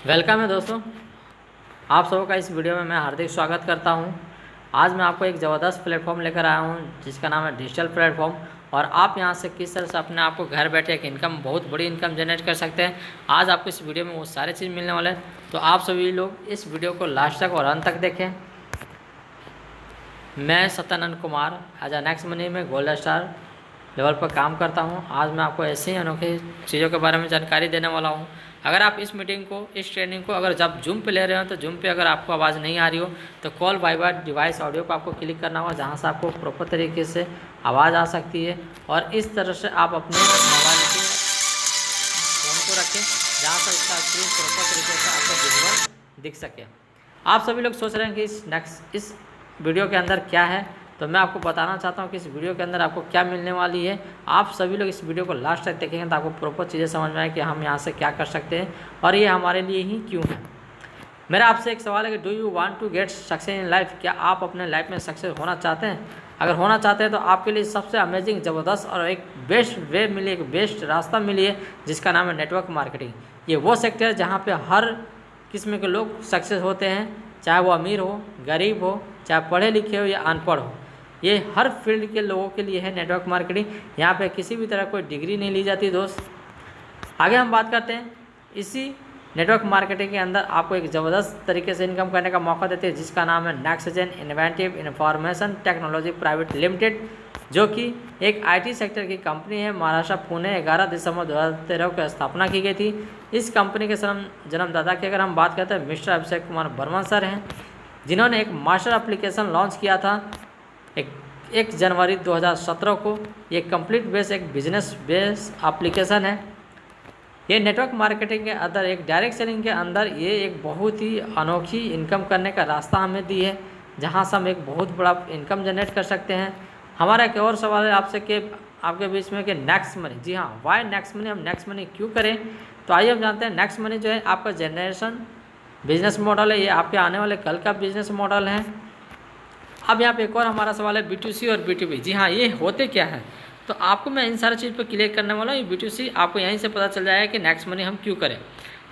Welcome है दोस्तों, आप सबका इस वीडियो में मैं हार्दिक स्वागत करता हूं। आज मैं आपको एक ज़बरदस्त प्लेटफॉर्म लेकर आया हूं जिसका नाम है डिजिटल प्लेटफॉर्म। और आप यहां से किस तरह से अपने आप को घर बैठे एक इनकम, बहुत बड़ी इनकम जनरेट कर सकते हैं। आज आपको इस वीडियो में वो सारी चीज़ मिलने वाले हैं, तो आप सभी लोग इस वीडियो को लास्ट तक और अंत तक देखें। मैं Satyanand Kumar as a Next Money में गोल्ड स्टार लेवल पर काम करता हूं। आज मैं आपको ऐसे ही अनोखे चीज़ों के बारे में जानकारी देने वाला हूं। अगर आप इस मीटिंग को, इस ट्रेनिंग को अगर जब जूम पे ले रहे हो तो जूम पे अगर आपको आवाज़ नहीं आ रही हो तो call by by device audio को आपको क्लिक करना होगा, जहां से आपको प्रॉपर तरीके से आवाज़ आ सकती है। और इस तरह से आप अपने मोबाइल के फ़ोन को रखें जहाँ पर इसका स्क्रीन प्रॉपर तरीके से आपको विजुअल दिख सके। आप सभी लोग सोच रहे हैं कि इस वीडियो के अंदर क्या है, तो मैं आपको बताना चाहता हूँ कि इस वीडियो के अंदर आपको क्या मिलने वाली है। आप सभी लोग इस वीडियो को लास्ट तक देखेंगे तो आपको प्रॉपर चीज़ें समझ में आए कि हम यहाँ से क्या कर सकते हैं और ये हमारे लिए ही क्यों है। मेरा आपसे एक सवाल है कि do you want to get success in life. क्या आप अपने लाइफ में सक्सेस होना चाहते हैं? अगर होना चाहते हैं तो आपके लिए सबसे अमेजिंग, ज़बरदस्त और एक बेस्ट वे मिली, एक बेस्ट रास्ता मिली है जिसका नाम है नेटवर्क मार्केटिंग। ये वो सेक्टर है जहाँ पे हर किस्म के लोग सक्सेस होते हैं, चाहे वो अमीर हो, गरीब हो, चाहे पढ़े लिखे हो या अनपढ़ हो। ये हर फील्ड के लोगों के लिए है नेटवर्क मार्केटिंग। यहाँ पे किसी भी तरह कोई डिग्री नहीं ली जाती दोस्त। आगे हम बात करते हैं। इसी नेटवर्क मार्केटिंग के अंदर आपको एक ज़बरदस्त तरीके से इनकम करने का मौका देते हैं जिसका नाम है NextGen innovative information technology private limited, जो कि एक आईटी सेक्टर की कंपनी है। महाराष्ट्र पुणे 11 दिसंबर 2013 को स्थापना की गई थी। इस कंपनी के जन्मदाता की अगर हम बात करते हैं, मिस्टर अभिषेक कुमार बर्मन सर हैं, जिन्होंने एक मास्टर एप्लीकेशन लॉन्च किया था 1 जनवरी 2017 को। ये कंप्लीट बेस एक बिजनेस बेस एप्लीकेशन है। ये नेटवर्क मार्केटिंग के अंदर, एक डायरेक्ट सेलिंग के अंदर, ये एक बहुत ही अनोखी इनकम करने का रास्ता हमें दी है, जहां से हम एक बहुत बड़ा इनकम जनरेट कर सकते हैं। हमारा एक और सवाल है आपसे कि आपके बीच में कि नेक्स्ट मनी, जी हाँ, वाई नेक्स्ट मनी, हम नेक्स्ट मनी क्यों करें? तो आइए हम जानते हैं। नेक्स्ट मनी जो है आपका जनरेशन बिजनेस मॉडल है, ये आपके आने वाले कल का बिजनेस मॉडल है। अब यहाँ पे एक और हमारा सवाल है B2C और B2B। जी हाँ, ये होते क्या है? तो आपको मैं इन सारी चीज़ पर क्लियर करने वाला हूँ। B2C आपको यहीं से पता चल जाएगा कि नेक्स्ट मनी हम क्यों करें।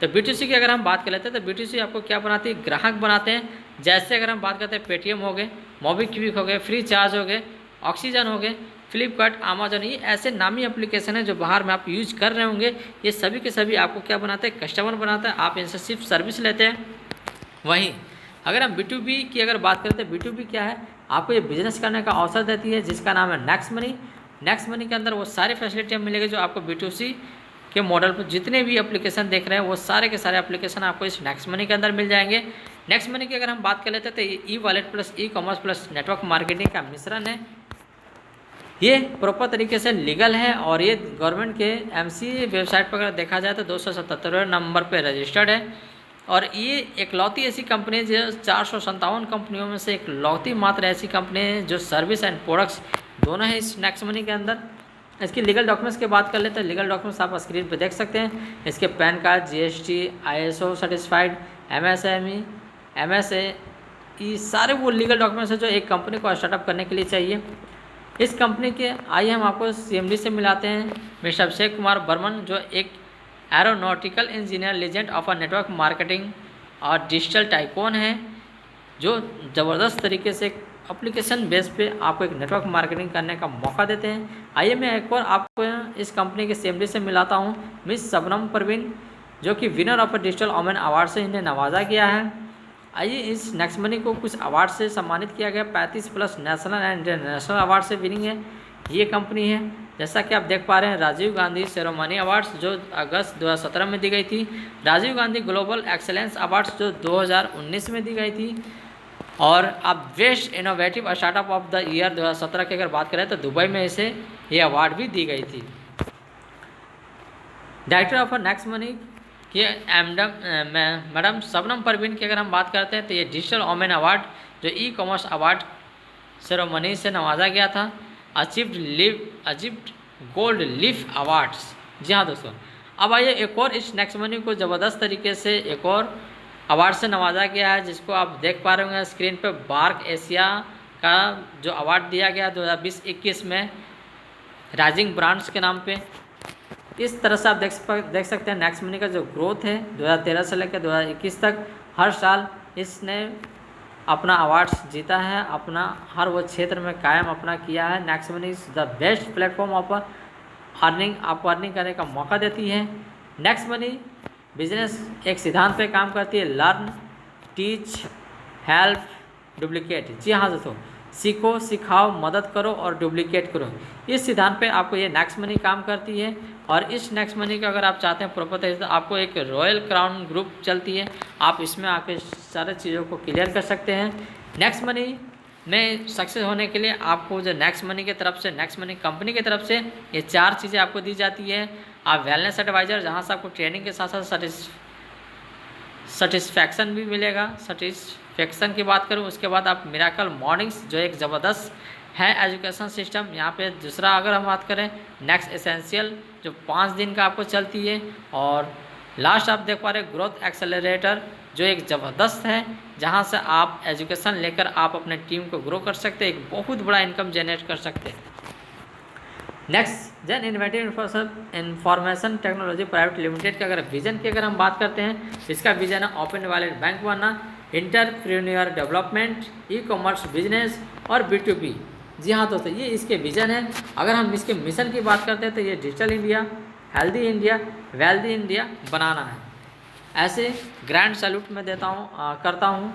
तो B2C की अगर हम बात कर लेते हैं तो B2C आपको क्या बनाती है? ग्राहक बनाते हैं। जैसे अगर हम बात करते हैं पेटीएम हो गए, मोबीक्विक हो गए, फ्री चार्ज हो गए, ऑक्सीजन हो गए, फ्लिपकार्ट, अमेजन, ये ऐसे नामी एप्लीकेशन है जो बाहर में आप यूज कर रहे होंगे। ये सभी के सभी आपको क्या बनाते हैं? कस्टमर बनाते हैं। आप इनसे सिर्फ सर्विस लेते हैं। वहीं अगर हम B2B की अगर बात करते हैं, B2B क्या है? आपको ये बिजनेस करने का अवसर देती है जिसका नाम है नेक्स्ट मनी। नेक्स्ट मनी के अंदर वो सारी फैसिलिटियाँ मिलेगी जो आपको B2C के मॉडल पर जितने भी एप्लीकेशन देख रहे हैं वो सारे के सारे एप्लीकेशन आपको इस नेक्स्ट मनी के अंदर मिल जाएंगे। नेक्स्ट मनी की अगर हम बात कर लेते हैं तो ये e wallet plus e commerce plus network marketing का मिश्रण है। ये प्रॉपर तरीके से लीगल है और ये गवर्नमेंट के MCA वेबसाइट पर अगर देखा जाए तो 277वें नंबर पर रजिस्टर्ड है। और ये एकलौती ऐसी कंपनी है जो 457 कंपनियों में से एकलौती मात्र ऐसी कंपनी है जो सर्विस एंड प्रोडक्ट्स दोनों हैं इस नेक्स्ट मनी के अंदर। इसकी लीगल डॉक्यूमेंट्स की बात कर लेते हैं। लीगल डॉक्यूमेंट्स आप स्क्रीन पे देख सकते हैं। इसके pan card, GST, ISO certified, MSME, MSA, सारे वो लीगल डॉक्यूमेंट्स हैं जो एक कंपनी को स्टार्टअप करने के लिए चाहिए। इस कंपनी के आइए हम आपको CMD से मिलाते हैं, मिस्टर अभिषेक कुमार बर्मन, जो एक aeronautical engineer, legend of a network marketing और डिजिटल टाइकोन है, जो ज़बरदस्त तरीके से एप्लीकेशन बेस पे आपको एक नेटवर्क मार्केटिंग करने का मौका देते हैं। आइए मैं एक और आपको इस कंपनी के CMD से मिलाता हूं, मिस शबनम परवीन, जो कि winner of digital women award से इन्हें नवाजा गया है। आइए, इस नेक्स्ट मनी को कुछ अवार्ड से सम्मानित किया गया, 35+ नेशनल एंड इंटरनेशनल अवार्ड से विनिंग है ये कंपनी है। जैसा कि आप देख पा रहे हैं, राजीव गांधी सेरेमनी अवार्ड्स जो अगस्त 2017 में दी गई थी, Rajiv Gandhi global excellence awards जो 2019 में दी गई थी, और अब best innovative startup of the year 2017 की अगर बात करें तो दुबई में इसे ये अवार्ड भी दी गई थी। डायरेक्टर ऑफ नेक्स्ट मनी कि मैडम शबनम परवीन की अगर हम बात करते हैं तो ये डिजिटल वोमेन अवार्ड जो ई कॉमर्स अवार्ड सेरेमनी से नवाजा गया था, अचीव्ड गोल्ड लीफ अवार्ड्स। जी हाँ दोस्तों, अब आइए एक और इस नेक्स्ट मनी को ज़बरदस्त तरीके से एक और अवार्ड से नवाजा गया है, जिसको आप देख पा रहे होंगे स्क्रीन पे। बार्क एशिया का जो अवार्ड दिया गया 2020-21 में राइजिंग ब्रांड्स के नाम पे। इस तरह से आप देख सकते हैं नेक्स्ट मनी का जो ग्रोथ है 2013 से लेकर 2021 तक हर साल इसने अपना अवार्ड्स जीता है, अपना हर वो क्षेत्र में कायम अपना किया है। Next money is the best platform of earning, आपको अर्निंग करने का मौका देती है। नेक्स्ट मनी बिजनेस एक सिद्धांत पे काम करती है, लर्न, टीच, हेल्प, डुप्लीकेट। जी हाँ दोस्तों, सीखो, सिखाओ, मदद करो और डुप्लीकेट करो। इस सिद्धांत पे आपको ये नेक्स्ट मनी काम करती है। और इस नेक्स्ट मनी का अगर आप चाहते हैं प्रॉपर तरीके से, आपको एक रॉयल क्राउन ग्रुप चलती है, आप इसमें आके सारे चीज़ों को क्लियर कर सकते हैं। नेक्स्ट मनी में सक्सेस होने के लिए आपको जो नेक्स्ट मनी की तरफ से, नेक्स्ट मनी कंपनी की तरफ से ये 4 चीज़ें आपको दी जाती है। आप वेलनेस एडवाइज़र, जहाँ से आपको ट्रेनिंग के साथ साथ सेटिस्फैक्शन भी मिलेगा। सेटिस्फैक्शन की बात करूँ, उसके बाद आप मिराकल मॉर्निंग्स जो एक ज़बरदस्त है एजुकेशन सिस्टम। यहाँ पे दूसरा अगर हम बात करें नेक्स्ट एसेंशियल जो 5 दिन का आपको चलती है। और लास्ट आप देख पा रहे ग्रोथ एक्सेलरेटर जो एक ज़बरदस्त है, जहाँ से आप एजुकेशन लेकर आप अपने टीम को ग्रो कर सकते हैं, एक बहुत बड़ा इनकम जनरेट कर सकते हैं। नेक्स्ट जन inventive information technology private limited का अगर विजन की अगर हम बात करते हैं, इसका विजन है ओपन वैलेट बैंक बनना, entrepreneur development, e commerce business और B2B। जी हाँ दोस्तों, ये इसके विजन है। अगर हम इसके मिशन की बात करते हैं तो ये digital India, healthy India, wealthy India बनाना है। ऐसे ग्रैंड सैल्यूट मैं करता हूँ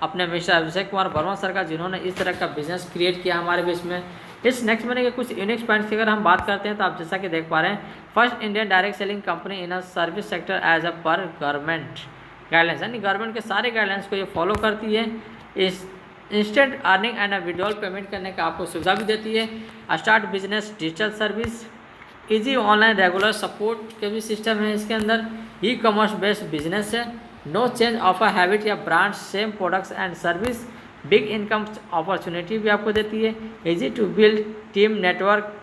अपने मिस्टर अभिषेक कुमार वर्मा सर का, जिन्होंने इस तरह का बिजनेस क्रिएट किया हमारे बीच में। इस नेक्स्ट मनी के कुछ यूनिक पॉइंट्स की अगर हम बात करते हैं तो आप जैसा कि देख पा रहे हैं, first Indian direct selling company in a service sector as a per government guidelines, यानी गवर्नमेंट के सारे गाइडलाइंस को ये फॉलो करती है। इस instant earning and withdrawal payment करने का आपको सुविधा भी देती है। Start business digital service, easy online regular support के भी सिस्टम है इसके अंदर। ई कॉमर्स बेस्ड बिजनेस है, no change of a habit या brand, same products and service, big income opportunity भी आपको देती है। Easy to build team network,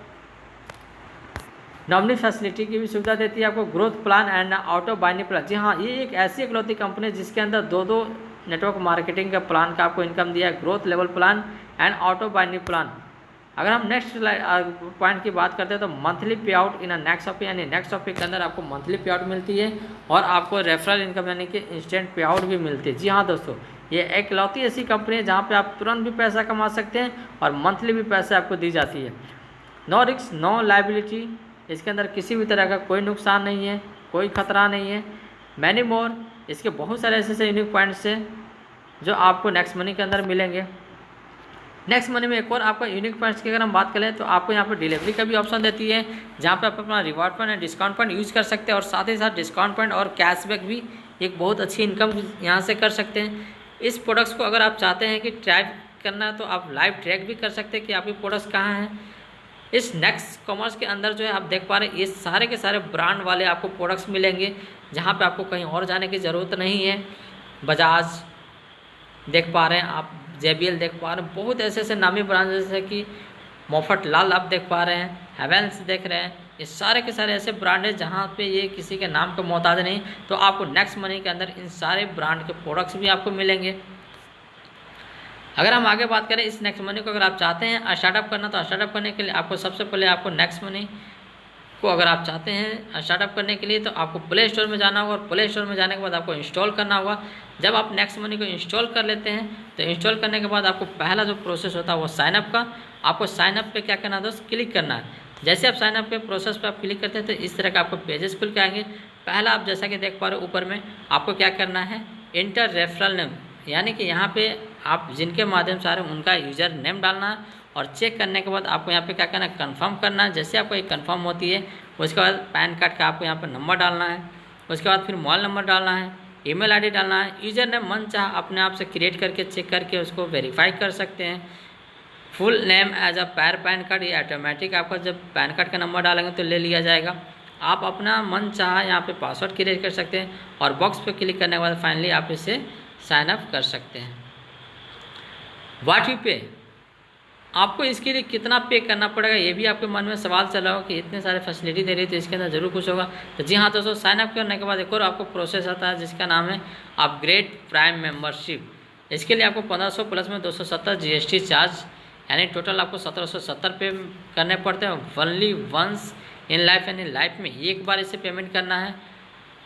nominee facility की भी सुविधा देती है आपको। Growth plan and auto binding plan, जी हाँ, ये एक ऐसी इकलौती कंपनी है जिसके अंदर 2 नेटवर्क मार्केटिंग का प्लान का आपको इनकम दिया है, growth level plan and auto binding plan. अगर हम नेक्स्ट पॉइंट की बात करते हैं तो मंथली पे out in a next office, यानी नेक्स्ट ऑफिस के अंदर आपको मंथली पे आउट मिलती है और आपको रेफरल इनकम यानी कि इंस्टेंट पे आउट भी मिलती है। जी हाँ दोस्तों, ये एक लौती ऐसी कंपनी है जहाँ पे आप तुरंत भी पैसा कमा सकते हैं और मंथली भी पैसे आपको दी जाती है। नो रिस्क नो लायबिलिटी, इसके अंदर किसी भी तरह का कोई नुकसान नहीं है, कोई खतरा नहीं है। मैनी मोर, इसके बहुत सारे ऐसे यूनिक पॉइंट्स हैं जो आपको नेक्स्ट मनी के अंदर मिलेंगे। नेक्स्ट मनी में एक और आपका यूनिक पॉइंट्स की अगर हम बात करें तो आपको यहाँ पर डिलीवरी का भी ऑप्शन देती है, जहाँ पे आप अपना reward point and discount point use कर सकते हैं और साथ ही साथ डिस्काउंट पॉइंट और कैशबैक भी एक बहुत अच्छी इनकम यहाँ से कर सकते हैं। इस प्रोडक्ट्स को अगर आप चाहते हैं कि ट्रैक करना है तो आप लाइव ट्रैक भी कर सकते हैं कि आपके प्रोडक्ट्स कहाँ हैं। इस नेक्स्ट कॉमर्स के अंदर जो है आप देख पा रहे हैं, ये सारे के सारे ब्रांड वाले आपको प्रोडक्ट्स मिलेंगे, जहाँ पे आपको कहीं और जाने की ज़रूरत नहीं है। बजाज देख पा रहे हैं आप, JBL देख पा रहे हैं, बहुत ऐसे ऐसे नामी ब्रांड जैसे कि मोफट लाल आप देख पा रहे हैं, हेवेल्स देख रहे हैं, ये सारे के सारे ऐसे ब्रांड हैं जहाँ पे ये किसी के नाम का मोहताज नहीं। तो आपको नेक्स्ट मनी के अंदर इन सारे ब्रांड के प्रोडक्ट्स भी आपको मिलेंगे। अगर हम आगे बात करें इस नेक्स्ट मनी को, अगर आप चाहते हैं स्टार्टअप करना तो स्टार्टअप करने के लिए आपको सबसे पहले आपको नेक्स्ट मनी को अगर आप चाहते हैं स्टार्टअप करने के लिए तो आपको प्ले स्टोर में जाना होगा और प्ले स्टोर में जाने के बाद आपको इंस्टॉल करना होगा। जब आप नेक्स्ट मनी को इंस्टॉल कर लेते हैं तो इंस्टॉल करने के बाद आपको पहला जो प्रोसेस होता है वो साइनअप का, आपको साइनअप पे क्या करना है दोस्त, क्लिक करना है। जैसे आप साइनअप पे प्रोसेस पे आप क्लिक करते हैं तो इस तरह का आपको पेजेस खुल के आएंगे। पहला आप जैसा कि देख पा रहे हो ऊपर में आपको क्या करना है, इंटर रेफरल नेम, यानी कि यहाँ पे आप जिनके माध्यम से आ रहे हैं उनका यूज़र नेम डालना है और चेक करने के बाद आपको यहाँ पे क्या करना है, कंफर्म करना है। जैसे आपको एक कंफर्म होती है उसके बाद पैन कार्ड का आपको यहाँ पर नंबर डालना है, उसके बाद फिर मोबाइल नंबर डालना है, ईमेल आईडी डालना है। यूज़र नेम मन चाह अपने आप से क्रिएट करके चेक करके उसको वेरीफाई कर सकते हैं। Full name as a pan card, ये ऑटोमेटिक आपका जब पैन कार्ड का नंबर डालेंगे तो ले लिया जाएगा। आप अपना मन चाह यहाँ पे पासवर्ड क्रिएट कर सकते हैं और बॉक्स पे क्लिक करने के बाद फाइनली आप इसे साइन अप कर सकते हैं। व्हाट यू पे, आपको इसके लिए कितना पे करना पड़ेगा, ये भी आपके मन में सवाल चला हो कि इतने सारे फैसिलिटी दे रही है तो इसके अंदर ज़रूर कुछ होगा। तो जी हाँ दोस्तों, साइन अप करने के बाद एक और आपको प्रोसेस आता है जिसका नाम है अपग्रेड प्राइम मेंबरशिप। इसके लिए आपको 1500 प्लस में 270 GST चार्ज, यानी टोटल आपको 1770 पे करने पड़ते हैं। ओनली वंस इन लाइफ यानी लाइफ में एक बार इसे पेमेंट करना है।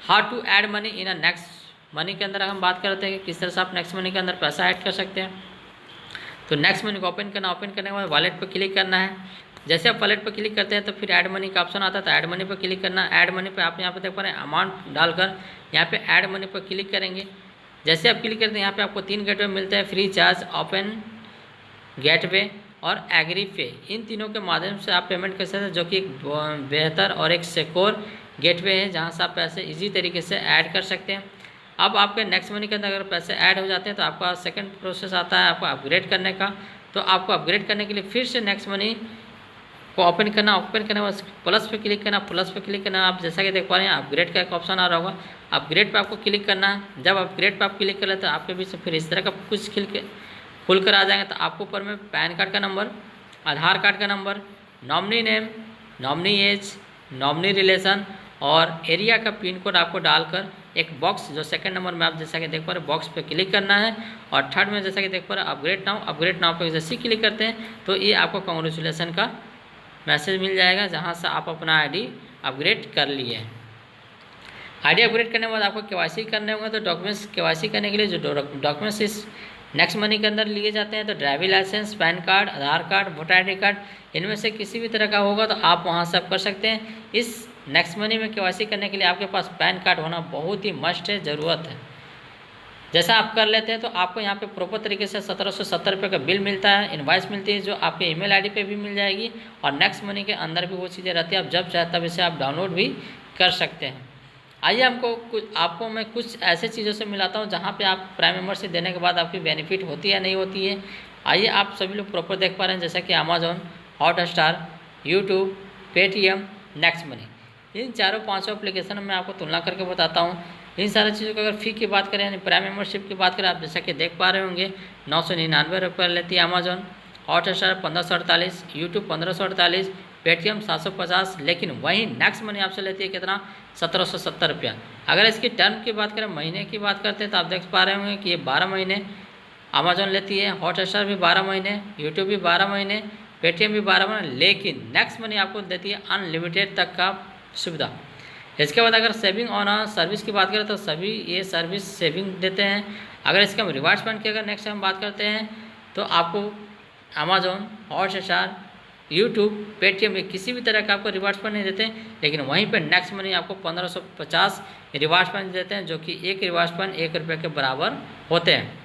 How to add money in a Next Money के अंदर हम बात करते हैं कि किस तरह से आप नेक्स्ट मनी के अंदर पैसा ऐड कर सकते हैं। तो नेक्स्ट मनी को ओपन करना, ओपन करने के बाद वॉलेट पर क्लिक करना है। जैसे आप वॉलेट पर क्लिक करते हैं तो फिर ऐड मनी का ऑप्शन आता है, तो ऐड मनी पर क्लिक करना। ऐड मनी पर आप यहाँ पे देख पा रहे हैं अमाउंट डालकर यहाँ पे ऐड मनी पर क्लिक करेंगे। जैसे आप क्लिक करते हैं यहाँ पे आपको 3 गेटवे मिलते हैं, फ्री चार्ज, ओपन गेटवे और एग्री पे। इन तीनों के माध्यम से आप पेमेंट कर सकते हैं, जो कि एक बेहतर और एक सिक्योर गेटवे है जहाँ से आप पैसे ईजी तरीके से ऐड कर सकते हैं। अब आपके नेक्स्ट मनी के अंदर अगर पैसे ऐड हो जाते हैं तो आपका सेकंड प्रोसेस आता है आपको अपग्रेड करने का। तो आपको अपग्रेड करने के लिए फिर से नेक्स्ट मनी को ओपन करना, ओपन करने के बाद प्लस पे क्लिक करना, प्लस पे क्लिक करना। आप जैसा कि देख पा रहे हैं अपग्रेड का एक ऑप्शन आ रहा होगा, अपग्रेड पे आपको क्लिक करना है। जब अपग्रेड पे आप क्लिक कर लेते हैं तो आपके बीच से फिर इस तरह का कुछ खुल कर आ जाएंगे। तो आपको ऊपर में पैन कार्ड का नंबर, आधार कार्ड का नंबर, nominee name, nominee age, nominee relation और एरिया का पिन कोड आपको डालकर एक बॉक्स जो सेकंड नंबर में आप जैसा कि देख पा रहे हैं बॉक्स पे क्लिक करना है। और थर्ड में जैसा कि देख पा रहे हैं अपग्रेड नाउ पे जैसे क्लिक करते हैं तो ये आपको कांग्रेचुलेसन का मैसेज मिल जाएगा जहां से आप अपना आईडी अपग्रेड कर लिए। आईडी अपग्रेड करने के बाद आपको केवाईसी करने होंगे। तो डॉक्यूमेंट्स केवाईसी करने के लिए जो डॉक्यूमेंट्स इस नेक्स्ट मनी के अंदर लिए जाते हैं तो driving licence, pan card, Aadhaar card, voter I D card, इनमें से किसी भी तरह का होगा तो आप वहाँ से आप कर सकते हैं। इस नेक्स्ट मनी में केवाईसी करने के लिए आपके पास पैन कार्ड होना बहुत ही मस्ट है, ज़रूरत है। जैसा आप कर लेते हैं तो आपको यहाँ पे प्रॉपर तरीके से 1770 रुपये का बिल मिलता है, इनवाइस मिलती है जो आपके ईमेल आईडी पे भी मिल जाएगी और नेक्स्ट मनी के अंदर भी वो चीज़ें रहती है। आप जब चाहे तब इसे आप डाउनलोड भी कर सकते हैं। आइए आपको मैं कुछ ऐसे चीज़ों से मिलाता हूँ जहाँ पे आप प्राइम मेंबरशिप देने के बाद आपकी बेनिफिट होती है नहीं होती है। आइए आप सभी लोग प्रॉपर देख पा रहे हैं जैसा कि Amazon, Hotstar, YouTube, Paytm, next money, इन चारों पाँचों एप्लीकेशन में आपको तुलना करके बताता हूँ। इन सारी चीज़ों की अगर फ़ी की बात करें यानी प्राइम मेंबरशिप की बात करें, आप जैसा कि देख पा रहे होंगे 999 रुपये लेती है अमेजॉन, हॉटस्टार 1548, यूट्यूब 1548, पेटीएम 750, लेकिन वहीं नेक्स्ट मनी आपसे लेती है कितना, 1770 रुपया। अगर इसकी टर्म की बात करें, महीने की बात करते हैं तो आप देख पा रहे होंगे कि ये 12 महीने अमेजॉन लेती है, हॉटस्टार भी 12 महीने, यूट्यूब भी 12 महीने, पेटीएम भी 12 महीने, लेकिन नेक्स्ट मनी आपको देती है अनलिमिटेड तक का सुविधा। इसके बाद अगर सेविंग ऑन सर्विस की बात करें तो सभी ये सर्विस सेविंग देते हैं। अगर इसके हम रिवार्ड्स पॉइंट की अगर नेक्स्ट टाइम बात करते हैं तो आपको अमेजॉन, हॉटस्टार, यूट्यूब, पेटीएम में किसी भी तरह का आपको रिवार्ड्स पॉइंट नहीं देते हैं, लेकिन वहीं पर नेक्स्ट मनी आपको 1550 रिवार्ड्स पॉइंट देते हैं, जो कि एक रिवार्ड्स पॉइंट 1 रुपये के बराबर होते हैं।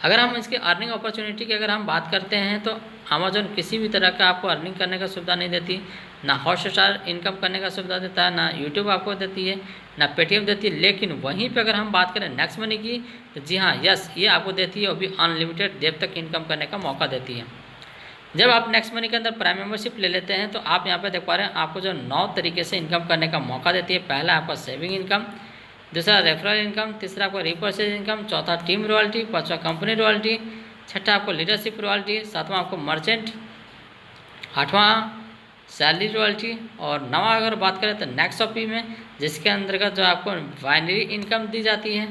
अगर हम इसके अर्निंग अपॉर्चुनिटी की अगर हम बात करते हैं तो अमेजॉन किसी भी तरह का आपको अर्निंग करने का सुविधा नहीं देती, ना हॉटस्टार इनकम करने का सुविधा देता है, ना यूट्यूब आपको देती है, ना पेटीएम देती है। लेकिन वहीं पे अगर हम बात करें नेक्स्ट मनी की तो जी हाँ, यस, ये आपको देती है और भी अनलिमिटेड देर तक इनकम करने का मौका देती है। जब आप नेक्स्ट मनी के अंदर प्राइम मेंबरशिप ले लेते हैं तो आप यहाँ पे देख पा रहे हैं आपको जो 9 तरीके से इनकम करने का मौका देती है। पहला आपका सेविंग इनकम, दूसरा रेफरल इनकम, तीसरा आपको रिपर्चेज इनकम, चौथा टीम रॉयल्टी, पाँचवा कंपनी रॉयल्टी, छठा आपको लीडरशिप रॉयल्टी, सातवां आपको मर्चेंट, आठवां सैलरी रॉयल्टी और नवा अगर बात करें तो नेक्स्ट शॉपी में, जिसके अंतर्गत जो आपको बाइनरी इनकम दी जाती है।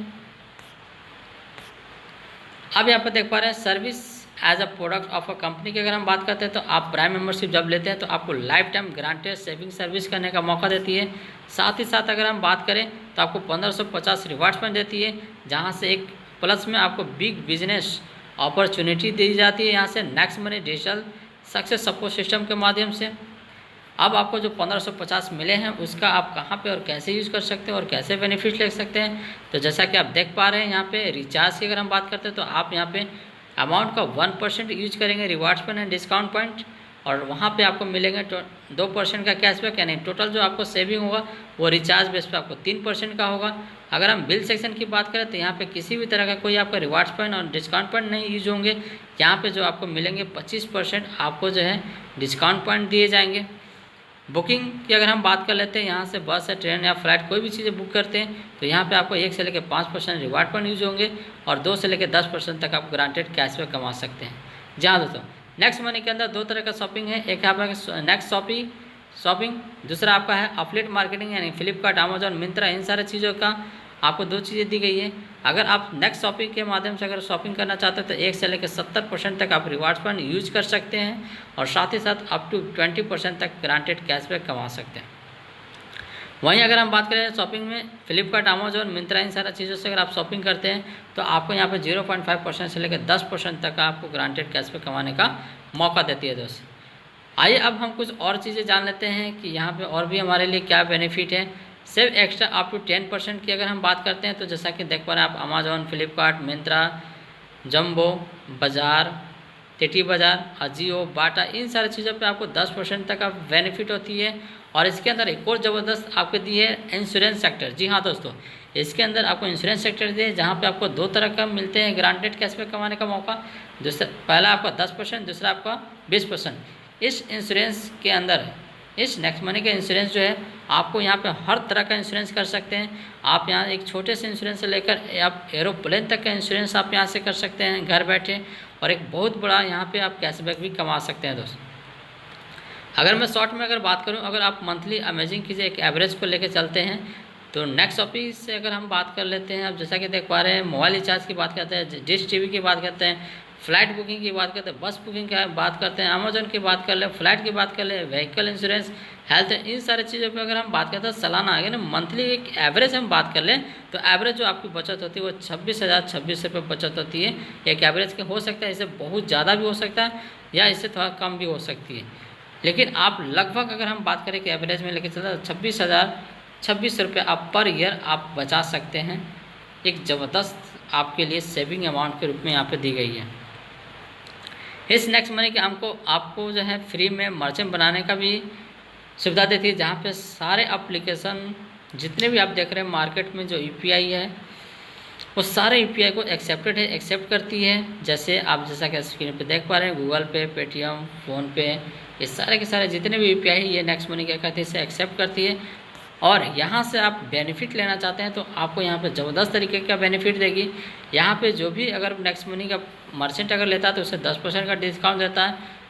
अब यहाँ पर देख पा रहे हैं service as a product of a company की अगर हम बात करते हैं तो आप प्राइम मेंबरशिप जब लेते हैं तो आपको life time guaranteed saving service करने का मौका देती है। साथ ही साथ अगर हम बात करें तो आपको 1550 रिवार्ड्स पॉइंट देती है, जहां से एक प्लस में आपको बिग बिजनेस अपॉर्चुनिटी दी जाती है यहाँ से next money digital success support system के माध्यम से। अब आपको जो 1550 मिले हैं उसका आप कहाँ पे और कैसे यूज़ कर सकते हैं और कैसे बेनिफिट ले सकते हैं, तो जैसा कि आप देख पा रहे हैं यहाँ पे रिचार्ज की अगर हम बात करते हैं तो आप यहाँ पे अमाउंट का 1% यूज करेंगे rewards point and discount point और वहाँ पे आपको मिलेंगे 2% का कैशबैक, यानी टोटल जो आपको सेविंग होगा वो रिचार्ज बेस पे आपको 3% का होगा। अगर हम बिल सेक्शन की बात करें तो यहाँ पे किसी भी तरह का कोई आपका रिवार्ड्स पॉइंट और डिस्काउंट पॉइंट नहीं यूज होंगे। यहाँ पे जो आपको मिलेंगे 25% आपको जो है डिस्काउंट पॉइंट दिए जाएंगे। बुकिंग की अगर हम बात कर लेते हैं, यहाँ से बस या ट्रेन या फ्लाइट कोई भी चीज़ें बुक करते हैं तो यहाँ पे आपको 1 से लेकर 5% रिवार्ड पॉइंट यूज होंगे और 2 से लेकर 10% तक आप ग्रांटेड कैशबैक कमा सकते हैं। जहाँ दोस्तों नेक्स्ट मनी के अंदर 2 तरह का शॉपिंग है, एक है आपका नेक्स्ट शॉपिंग, दूसरा आपका है अफिलिएट मार्केटिंग यानी फ्लिपकार्ट, अमेजॉन, मिंत्रा, इन सारे चीज़ों का आपको 2 चीज़ें दी गई है। अगर आप नेक्स्ट शॉपिंग के माध्यम से अगर शॉपिंग करना चाहते हैं तो 1 से लेकर 70% तक आप रिवार्ड्स पॉइंट यूज कर सकते हैं और साथ ही साथ अप टू 20% तक ग्रांटेड कैशबैक कमा सकते हैं। वहीं अगर हम बात करें शॉपिंग में फ्लिपकार्ट, अमेजोन, मिंत्रा, इन सारा चीज़ों से अगर आप शॉपिंग करते हैं तो आपको यहाँ पे 0.5% से लेकर 10% तक आपको ग्रांटेड कैशबैक कमाने का मौका देती है दोस्त। आइए अब हम कुछ और चीज़ें जान लेते हैं कि यहाँ पे और भी हमारे लिए क्या बेनिफिट है। सिर्फ एक्स्ट्रा अप टू 10% की अगर हम बात करते हैं तो जैसा कि देख पा रहे हैं आप, अमेजोन, फ्लिपकार्ट, मिंत्रा, जंबो, बाज़ार, टीटी बाज़ार, अजियो, बाटा, इन सारी चीज़ों पे आपको 10% तक आप बेनिफिट होती है। और इसके अंदर एक और ज़बरदस्त आपको दी है इंश्योरेंस सेक्टर। जी हाँ दोस्तों, इसके अंदर आपको इंश्योरेंस सेक्टर दिए जहाँ पे आपको 2 तरह का मिलते हैं ग्रांटेड कैशबैक कमाने का मौका। दूसरा, पहला आपका 10%, दूसरा आपका 20%। इस इंश्योरेंस के अंदर, इस नेक्स्ट मनी का इंश्योरेंस जो है, आपको यहाँ पे हर तरह का इंश्योरेंस कर सकते हैं। आप यहाँ एक छोटे से इंश्योरेंस से लेकर आप एरोप्लेन तक का इंश्योरेंस आप यहाँ से कर सकते हैं घर बैठे, और एक बहुत बड़ा यहाँ पे आप कैशबैक भी कमा सकते हैं दोस्तों। अगर मैं शॉर्ट में अगर बात करूँ, अगर आप मंथली अमेजिंग कीजिए, एक एवरेज को लेकर चलते हैं तो नेक्स्ट ऑफिस से अगर हम बात कर लेते हैं, अब जैसा कि देख पा रहे हैं, मोबाइल रिचार्ज की बात करते हैं, डिश टीवी की बात करते हैं, फ्लाइट बुकिंग की बात करते हैं, बस बुकिंग की बात करते हैं, अमेजोन की बात कर ले, फ्लाइट की बात कर ले, व्हीकल इंश्योरेंस, हेल्थ, इन सारी चीज़ों पे अगर हम बात करते हैं सालाना, अगर ना मंथली एक एवरेज हम बात कर लें तो एवरेज जो आपकी बचत होती है वो 26,026 रुपये बचत होती है। एक एवरेज के हो सकता है, इससे बहुत ज़्यादा भी हो सकता है या इससे थोड़ा कम भी हो सकती है, लेकिन आप लगभग अगर हम बात करें कि एवरेज में लेके चलते 26,026 रुपये आप पर ईयर आप बचा सकते हैं। एक ज़बरदस्त आपके लिए सेविंग अमाउंट के रूप में यहाँ पे दी गई है। इस नेक्स्ट मनी के हमको आपको जो है फ्री में मर्चेंट बनाने का भी सुविधा देती है, जहाँ पे सारे एप्लीकेशन जितने भी आप देख रहे हैं मार्केट में जो यूपीआई है वो सारे यूपीआई को एक्सेप्टेड है, एक्सेप्ट करती है। जैसे आप जैसा कि स्क्रीन पे देख पा रहे हैं, गूगल पे, पेटीएम, फ़ोनपे, ये सारे के सारे जितने भी यूपीआई है ये नेक्स्ट मनी क्या कहती है, इसे एक्सेप्ट करती है। और यहाँ से आप बेनिफिट लेना चाहते हैं तो आपको यहाँ पे ज़बरदस्त तरीके का बेनिफिट देगी। यहाँ पे जो भी अगर नेक्स्ट मनी का मर्चेंट अगर लेता है तो उसे 10% का डिस्काउंट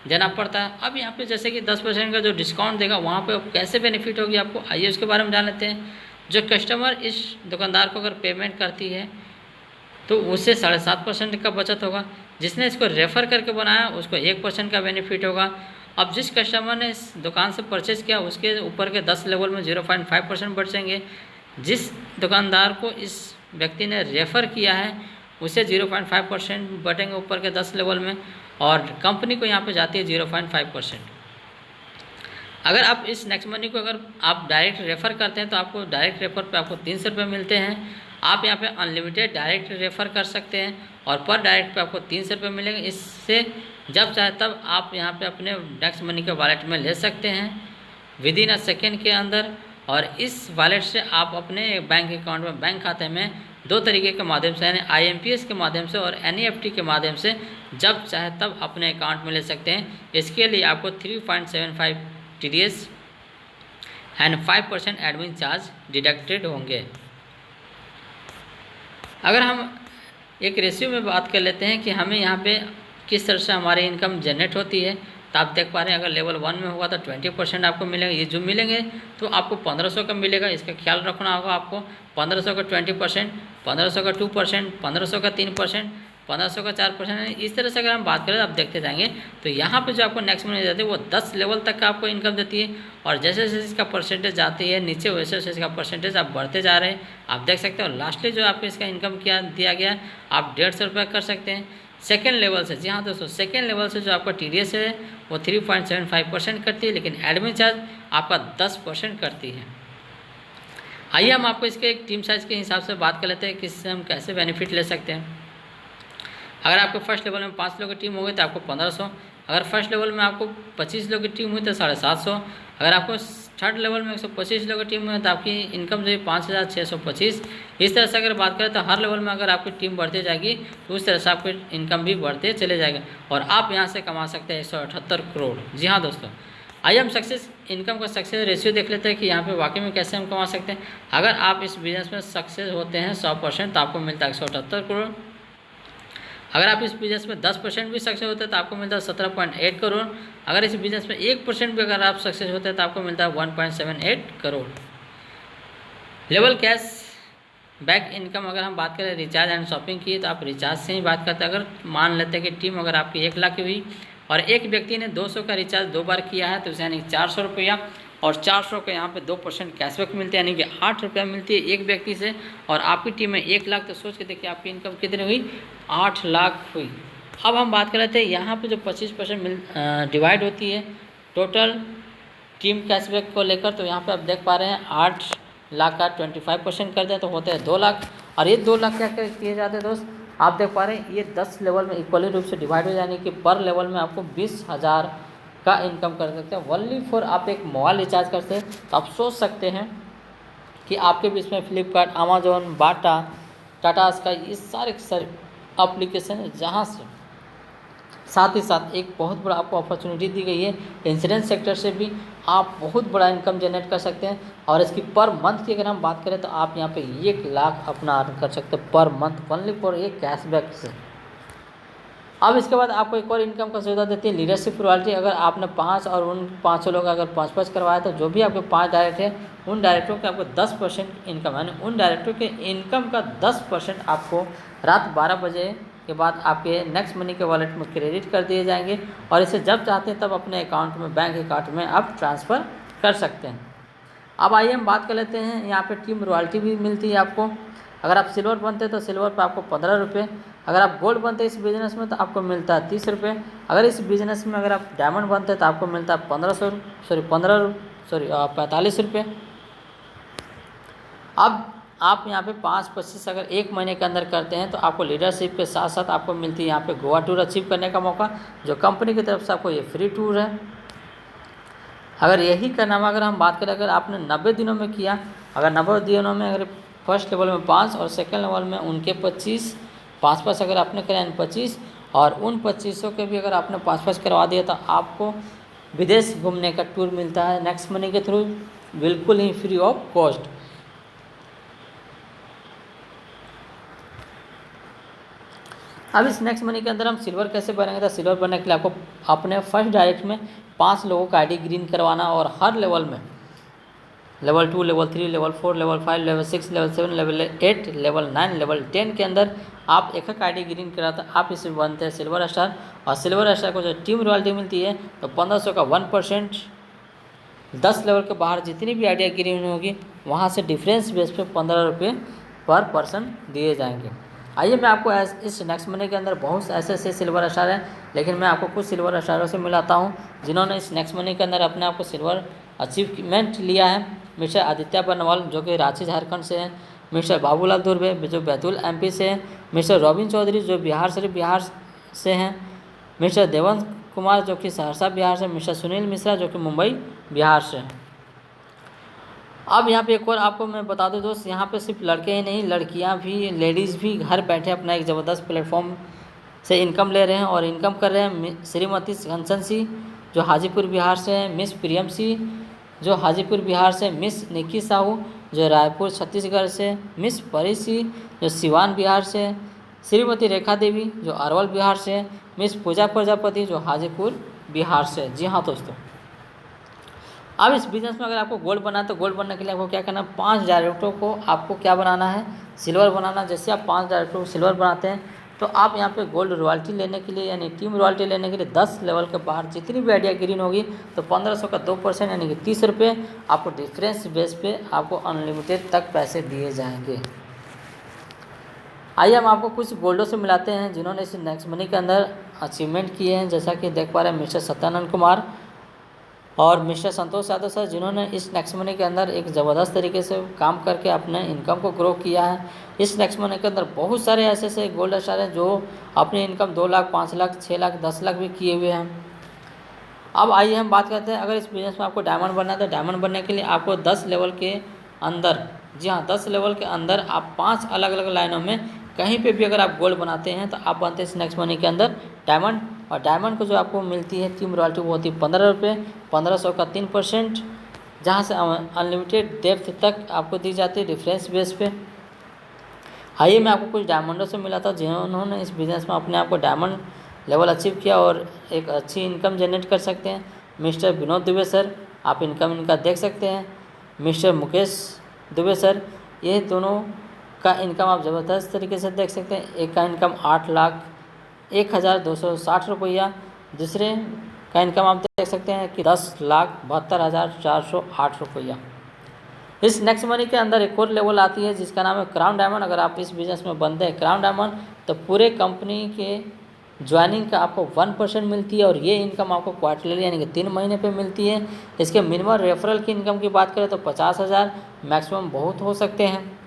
देना पड़ता है। अब यहाँ पे जैसे कि 10% का जो डिस्काउंट देगा वहाँ पे कैसे बेनिफिट होगी आपको, आइए उसके बारे में जान लेते हैं। जो कस्टमर इस दुकानदार को अगर पेमेंट करती है तो उससे 7.5% का बचत होगा। जिसने इसको रेफ़र करके बनाया उसको 1% का बेनिफिट होगा। अब जिस कस्टमर ने इस दुकान से परचेज़ किया उसके ऊपर के 10 लेवल में 0.5% बचेंगे। जिस दुकानदार को इस व्यक्ति ने रेफ़र किया है उसे 0.5% बटेंगे ऊपर के 10 लेवल में, और कंपनी को यहाँ पे जाती है 0.5%। अगर आप इस नेक्स्ट मनी को अगर आप डायरेक्ट रेफ़र करते हैं तो आपको डायरेक्ट रेफ़र पे आपको 300 रुपये मिलते हैं। आप यहाँ पे अनलिमिटेड डायरेक्ट रेफ़र कर सकते हैं और पर डायरेक्ट पे आपको 300 रुपये मिलेंगे। इससे जब चाहे तब आप यहाँ पे अपने नेक्स्ट मनी के वॉलेट में ले सकते हैं विदिन अ सेकेंड के अंदर। और इस वॉलेट से आप अपने बैंक अकाउंट में, बैंक खाते में 2 तरीके के माध्यम से, यानी IMPS के माध्यम से और NEFT के माध्यम से जब चाहे तब अपने अकाउंट में ले सकते हैं। इसके लिए आपको 3.75 TDS and 5% admin charge deducted होंगे। अगर हम एक रेशियो में बात कर लेते हैं कि हमें यहाँ पे किस तरह से हमारी इनकम जनरेट होती है, तो आप देख पा रहे हैं अगर लेवल 1 में होगा तो 20% आपको मिलेगा। ये जो मिलेंगे तो आपको 1500 का मिलेगा, इसका ख्याल रखना होगा आपको। 1500 का 20%, 1500 का 2%, 1500 का 3%, 1500 का 4%। इस तरह से अगर हम बात करें तो आप देखते जाएंगे तो यहाँ पे जो आपको नेक्स्ट मनी देती है वो 10 लेवल तक का आपको इनकम देती है। और जैसे जैसे इसका परसेंटेज जाती है नीचे वैसे वैसे इसका परसेंटेज आप बढ़ते जा रहे हैं, आप देख सकते हो। लास्टली जो आपको इसका इनकम क्या दिया गया, आप 150 रुपये कर सकते हैं सेकेंड लेवल से। जी हाँ दोस्तों, सेकेंड लेवल से जो आपका TDS है वो 3.75% करती है, लेकिन एडमिन चार्ज आपका 10% करती है। आइए हम आपको इसके एक टीम साइज़ के हिसाब से बात कर लेते हैं कि इससे हम कैसे बेनिफिट ले सकते हैं। अगर आपको फर्स्ट लेवल में 5 लोग की टीम होगी तो आपको 1500, अगर फर्स्ट लेवल में आपको 25 लोग की टीम हुई तो 750, अगर आपको थर्ड लेवल में 125 लोग की टीम है तो आपकी इनकम जो है 5,625। इस तरह से अगर बात करें तो हर लेवल में अगर आपकी टीम बढ़ती जाएगी तो उस तरह से आपकी इनकम भी बढ़ते चले जाएगा और आप यहाँ से कमा सकते हैं 178 करोड़। जी हाँ दोस्तों, आइए हम सक्सेस इनकम का सक्सेस रेशियो देख लेते हैं कि यहाँ पे वाकई में कैसे हम कमा सकते हैं। अगर आप इस बिज़नेस में सक्सेस होते हैं 100% तो आपको मिलता है 178 करोड़। अगर आप इस बिज़नेस में 10% भी सक्सेस होते हैं तो आपको मिलता है 17.8 करोड़। अगर इस बिज़नेस में 1% भी अगर आप सक्सेस होते हैं तो आपको मिलता है 1.78 crore. Level cash back income अगर हम बात करें रिचार्ज एंड शॉपिंग की, तो आप रिचार्ज से ही बात करते हैं। अगर मान लेते हैं कि टीम अगर आपकी 1 लाख की हुई और एक व्यक्ति ने 200 का रिचार्ज 2 बार किया है, तो उसे यानी 400 रुपया, और 400 का यहाँ पे 2% कैशबैक मिलते हैं, यानी कि 8 रुपया मिलती है एक व्यक्ति से। और आपकी टीम में 1 लाख, तो सोच के देखिए आपकी इनकम कितनी हुई, 8 लाख हुई। अब हम बात कर रहे थे यहाँ पे जो 25% डिवाइड होती है टोटल टीम कैशबैक को लेकर, तो यहाँ पे आप देख पा रहे हैं 8 लाख का 25% कर दें तो होते हैं 2 लाख। और ये 2 लाख क्या किए जाते हैं दोस्त, आप देख पा रहे हैं ये 10 लेवल में इक्वली रूप से डिवाइड हो जाने कि पर लेवल में आपको 20,000 का इनकम कर सकते हैं। ओनली फॉर आप एक मोबाइल रिचार्ज करते हैं, तो आप सोच सकते हैं कि आपके बीच में फ्लिपकार्ट, अमेजोन, बाटा, टाटा स्काई, ये सारे एप्लीकेशन है जहाँ से साथ ही साथ एक बहुत बड़ा आपको अपॉर्चुनिटी दी गई है। इंश्योरेंस सेक्टर से भी आप बहुत बड़ा इनकम जनरेट कर सकते हैं। और इसकी पर मंथ की अगर हम बात करें तो आप यहाँ पे 1 लाख अपना अर्न कर सकते हैं पर मंथ, ओनली फॉर एक कैशबैक से। अब इसके बाद आपको एक और इनकम का सुविधा देती है लीडरशिप रॉयल्टी। अगर आपने 5 और उन 500 लोग अगर 5-5 करवाया, तो जो भी आपके 5 डायरेक्टर हैं उन डायरेक्टरों के आपको 10% इनकम, यानी उन डायरेक्टरों के इनकम का 10% आपको रात 12 बजे के बाद आपके नेक्स्ट मनी के वॉलेट में क्रेडिट कर दिए जाएंगे। और इसे जब चाहते हैं तब अपने अकाउंट में, बैंक अकाउंट में आप ट्रांसफ़र कर सकते हैं। अब आइए हम बात कर लेते हैं, यहाँ पे टीम रॉयल्टी भी मिलती है आपको। अगर आप सिल्वर बनते हैं तो सिल्वर पे आपको 15 रुपये, अगर आप गोल्ड बनते हैं इस बिज़नेस में तो आपको मिलता है 30 रुपये। अगर इस बिज़नेस में अगर आप डायमंड बनते हैं तो आपको मिलता है 45 रुपये। अब आप यहाँ पे 5-25 अगर 1 महीने के अंदर करते हैं तो आपको लीडरशिप के साथ साथ आपको मिलती है यहाँ पे गोवा टूर अचीव करने का मौका, जो कंपनी की तरफ से आपको ये फ्री टूर है। अगर यही करना में अगर हम बात करें, अगर आपने 90 दिनों में किया, अगर 90 दिनों में अगर फर्स्ट लेवल में 5 और सेकंड लेवल में उनके 25, 5-5 अगर आपने कराया 25, और उन 2500 के भी अगर आपने 5-5 करवा दिया, तो आपको विदेश घूमने का टूर मिलता है नेक्स्ट मनी के थ्रू, बिल्कुल ही फ्री ऑफ कॉस्ट। अब इस नेक्स्ट मनी के अंदर हम सिल्वर कैसे बनेंगे, तो सिल्वर बनने के लिए आपको अपने फर्स्ट डायरेक्ट में 5 लोगों का आईडी ग्रीन करवाना, और हर लेवल में level 2, level 3, level 4, level 5, level 6, level 7, level 8, level 9, level 10 के अंदर आप एक आईडी ग्रीन कराते हैं, आप इसे बनते हैं सिल्वर स्टार। और सिल्वर स्टार को जो टीम रॉयल्टी मिलती है तो 1500 का 1%, 10 लेवल के बाहर जितनी भी आईडिया ग्रीन होगी वहाँ से डिफरेंस बेस पे 15 रुपये पर पर्सन दिए जाएंगे। आइए मैं आपको इस नेक्स्ट मनी के अंदर बहुत ऐसे सिल्वर स्टार हैं, लेकिन मैं आपको कुछ सिल्वर स्टारों से मिलाता हूं जिन्होंने इस नेक्स्ट मनी के अंदर अपने आप को सिल्वर अचीवमेंट लिया है। मिस्टर आदित्य बनवाल जो कि रांची झारखंड से हैं, मिस्टर बाबूलाल धुर्वे जो बैतूल एमपी से हैं, मिस्टर रॉबिन चौधरी जो बिहार से हैं, मिस्टर देवंत कुमार जो कि सहरसा बिहार से, मिस्टर सुनील मिश्रा जो कि मुंबई बिहार से हैं। अब यहाँ पे एक और आपको मैं बता दूं दोस्त, यहाँ पे सिर्फ लड़के ही नहीं, लड़कियाँ भी, लेडीज़ भी घर बैठे अपना एक ज़बरदस्त प्लेटफॉर्म से इनकम ले रहे हैं और इनकम कर रहे हैं। श्रीमती कंचन सिंह जो हाजीपुर बिहार से हैं, मिस प्रियम सिंह जो हाजीपुर बिहार से, मिस निकी साहू जो रायपुर छत्तीसगढ़ से, मिस परी सिंह जो सिवान बिहार से, श्रीमती रेखा देवी जो अरवल बिहार से, मिस पूजा प्रजापति जो हाजीपुर बिहार से। जी हाँ दोस्तों, अब इस बिज़नेस में अगर आपको गोल्ड बनाना है तो गोल्ड बनने के लिए आपको क्या करना है, 5 डायरेक्टरों को आपको क्या बनाना है, सिल्वर बनाना। जैसे आप 5 डायरेक्टरों को सिल्वर बनाते हैं तो आप यहाँ पे गोल्ड रॉयल्टी लेने के लिए यानी टीम रॉयल्टी लेने के लिए 10 लेवल के बाहर जितनी भी आइडिया ग्रीन होगी तो 1500 का 2% यानी कि 30 रुपये आपको डिफरेंस बेस पे आपको अनलिमिटेड तक पैसे दिए जाएंगे। आइए हम आपको कुछ गोल्डों से मिलाते हैं जिन्होंने इस नेक्स्ट मनी के अंदर अचीवमेंट किए हैं। जैसा कि देख पा रहे हैं मिस्टर सत्यानंद कुमार और मिस्टर संतोष यादव सर, जिन्होंने इस नेक्स्ट मनी के अंदर एक ज़बरदस्त तरीके से काम करके अपने इनकम को ग्रो किया है। इस नेक्स्ट मनी के अंदर बहुत सारे ऐसे गोल्ड स्टार हैं जो अपनी इनकम 2 लाख, 5 लाख, 6 लाख, 10 लाख भी किए हुए हैं। अब आइए हम बात करते हैं, अगर इस बिज़नेस में आपको डायमंड बनना है तो डायमंड बनने के लिए आपको 10 लेवल के अंदर, जी हाँ 10 लेवल के अंदर आप 5 अलग अलग लाइनों में कहीं पे भी अगर आप गोल्ड बनाते हैं तो आप बनते हैं इस नेक्स्ट मनी के अंदर डायमंड। और डायमंड को जो आपको मिलती है टीम रॉयल्टी वो होती है 15 रुपये, 1500 का 3%, जहाँ से अनलिमिटेड डेप्थ तक आपको दी जाती है डिफरेंस बेस पे। आइए मैं आपको कुछ डायमंडों से मिला था जिन्होंने इस बिज़नेस में अपने आप को डायमंड लेवल अचीव किया और एक अच्छी इनकम जनरेट कर सकते हैं। मिस्टर विनोद दुबे सर, आप इनकम इनका देख सकते हैं। मिस्टर मुकेश दुबे सर, ये दोनों का इनकम आप ज़बरदस्त तरीके से देख सकते हैं। एक का इनकम 8,01,260 रुपया, दूसरे का इनकम आप देख सकते हैं कि 10,72,408 रुपया। इस नेक्स्ट मनी के अंदर एक और लेवल आती है जिसका नाम है क्राउन डायमंड। अगर आप इस बिज़नेस में बनते हैं क्राउन डायमंड तो पूरे कंपनी के ज्वाइनिंग का आपको 1% मिलती है और ये इनकम आपको क्वार्टरली यानी कि 3 महीने पे मिलती है। इसके मिनिमम रेफरल की इनकम की बात करें तो 50,000 मैक्सिमम बहुत हो सकते हैं।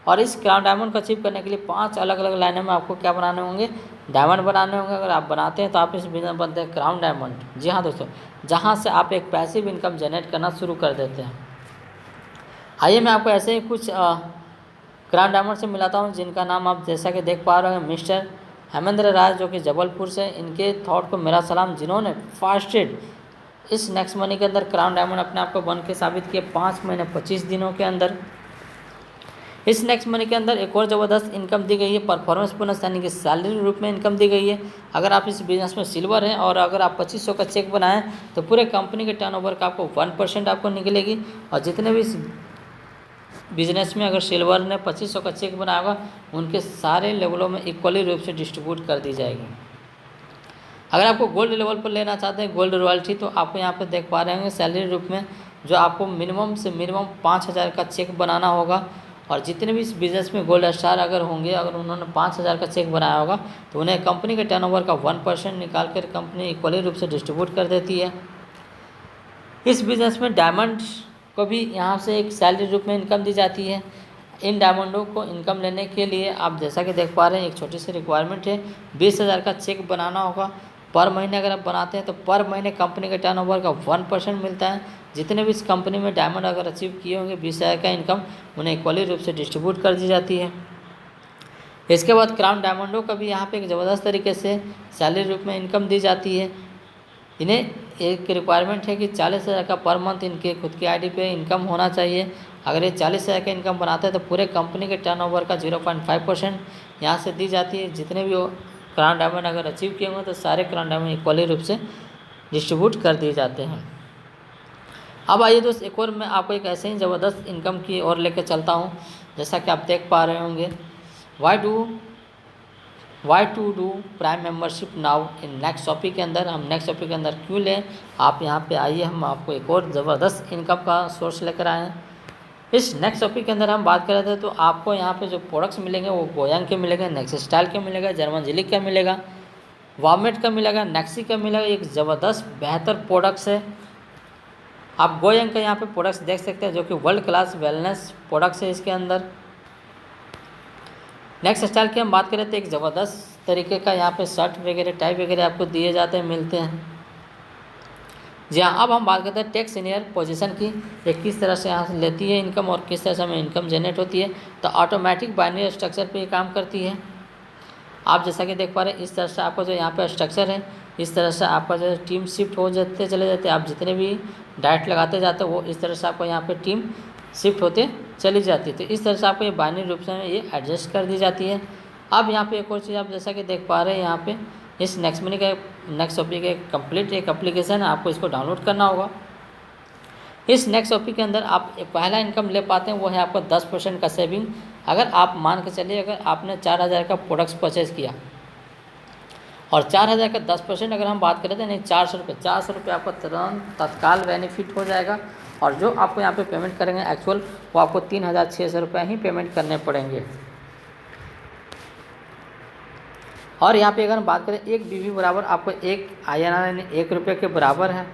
और इस क्राउन डायमंड को अचीव करने के लिए 5 अलग अलग लाइनों में आपको क्या बनाने होंगे, डायमंड बनाने होंगे। अगर आप बनाते हैं तो आप इस बिजनेस बनते हैं क्राउन डायमंड। जी हाँ दोस्तों, जहाँ से आप एक पैसिव इनकम जनरेट करना शुरू कर देते हैं। आइए मैं आपको ऐसे ही कुछ क्राउन डायमंड से मिलाता हूँ जिनका नाम आप जैसा कि देख पा रहे हैं मिस्टर हेमेंद्र राय जो कि जबलपुर से। इनके थॉट को मेरा सलाम, जिन्होंने फास्टेड इस नेक्स्ट मनी के अंदर क्राउन डायमंड अपने आप को बन के साबित किए 5 महीने 25 दिनों के अंदर। इस नेक्स्ट मनी के अंदर एक और ज़बरदस्त इनकम दी गई है, परफॉर्मेंस बोनस यानी कि सैलरी रूप में इनकम दी गई है। अगर आप इस बिजनेस में सिल्वर हैं और अगर आप 2500 का चेक बनाएं तो पूरे कंपनी के टर्नओवर का आपको 1% आपको निकलेगी। और जितने भी इस बिजनेस में अगर सिल्वर ने 2500 का चेक बनाया होगा उनके सारे लेवलों में इक्वली रूप से डिस्ट्रीब्यूट कर दी जाएगी। अगर आपको गोल्ड लेवल पर लेना चाहते हैं गोल्ड रॉयल्टी तो आपको यहाँ पर देख पा रहे होंगे सैलरी रूप में जो आपको मिनिमम से मिनिमम 5,000 का चेक बनाना होगा। और जितने भी इस बिज़नेस में गोल्ड स्टार अगर होंगे, अगर उन्होंने 5,000 का चेक बनाया होगा तो उन्हें कंपनी के टर्नओवर का 1% निकाल कर कंपनी इक्वली रूप से डिस्ट्रीब्यूट कर देती है। इस बिज़नेस में डायमंड को भी यहाँ से एक सैलरी रूप में इनकम दी जाती है। इन डायमंडों को इनकम लेने के लिए आप जैसा कि देख पा रहे हैं एक छोटी सी रिक्वायरमेंट है, 20,000 का चेक बनाना होगा पर महीने। अगर आप बनाते हैं तो पर महीने कंपनी के टर्नओवर का 1% मिलता है। जितने भी इस कंपनी में डायमंड अगर अचीव किए होंगे 20,000 का इनकम उन्हें इक्वली रूप से डिस्ट्रीब्यूट कर दी जाती है। इसके बाद क्राउन डायमंडों का भी यहाँ पे एक ज़बरदस्त तरीके से सैलरी रूप में इनकम दी जाती है। इन्हें एक रिक्वायरमेंट है कि 40,000 का पर मंथ इनके खुद की आईडी पे इनकम होना चाहिए। अगर ये 40,000 का इनकम बनाते हैं तो पूरे कंपनी के टर्नओवर का 0.5% यहाँ से दी जाती है। जितने भी वो क्राउन डायमंड अगर अचीव किए होंगे तो सारे क्राउन डायमंड इक्वली रूप से डिस्ट्रीब्यूट कर दिए जाते हैं। अब आइए दोस्त एक और मैं आपको एक ऐसे ही ज़बरदस्त इनकम की ओर लेकर चलता हूँ। जैसा कि आप देख पा रहे होंगे why to do prime membership now in Next Shoppy के अंदर। हम नेक्स्ट शॉपी के अंदर क्यों लें, आप यहाँ पे आइए, हम आपको एक और ज़बरदस्त इनकम का सोर्स लेकर आए हैं। इस नेक्स्ट शॉपी के अंदर हम बात कर रहे थे तो आपको यहाँ पे जो प्रोडक्ट्स मिलेंगे वो गोयांग के मिलेगा, नेक्स्ट स्टाइल के मिलेगा, जर्मन जिलिक का मिलेगा, वामेट का मिलेगा, नेक्सी का मिलेगा। एक ज़बरदस्त बेहतर प्रोडक्ट्स है। आप गोयांग का यहाँ पे प्रोडक्ट्स देख सकते हैं जो कि वर्ल्ड क्लास वेलनेस प्रोडक्ट्स है। इसके अंदर नेक्स्ट स्टाइल की हम बात करें तो एक ज़बरदस्त तरीके का यहाँ पे शर्ट वगैरह टाई वगैरह आपको दिए जाते हैं, मिलते हैं। जी हाँ, अब हम बात करते हैं टेक सीनियर पोजीशन की, ये किस तरह से यहाँ से लेती है इनकम और किस तरह से हमें इनकम जनरेट होती है। तो ऑटोमेटिक बाइनरी स्ट्रक्चर पे ये काम करती है। आप जैसा कि देख पा रहे हैं इस तरह से आपका जो यहाँ पे स्ट्रक्चर है, इस तरह से आपका जो टीम शिफ्ट हो जाते चले जाते हैं। आप जितने भी डाइट लगाते जाते हो वो इस तरह से आपको यहाँ पे टीम शिफ्ट होते चली जाती है। तो इस तरह से आपको ये बाइनरी रूप से ये एडजस्ट कर दी जाती है। अब यहाँ पे एक और चीज़ आप जैसा कि देख पा रहे हैं यहाँ पे इस नेक्स्ट मनी का नेक्स्ट शॉपी का कंप्लीट एक एप्लीकेशन है, आपको इसको डाउनलोड करना होगा। इस नेक्स्ट शॉपी के अंदर आप पहला इनकम ले पाते हैं वो है आपका 10% का सेविंग। अगर आप मान के चलिए अगर आपने 4,000 का प्रोडक्ट्स परचेज़ किया और 4,000 का 10% अगर हम बात करें तो नहीं 400 रुपये आपका तुरंत तत्काल बेनिफिट हो जाएगा। और जो आपको यहाँ पे पेमेंट करेंगे एक्चुअल वो आपको 3,600 रुपये ही पेमेंट करने पड़ेंगे। और यहाँ पे अगर हम बात करें एक बीवी बराबर आपको एक INR यानी 1 रुपये के बराबर है।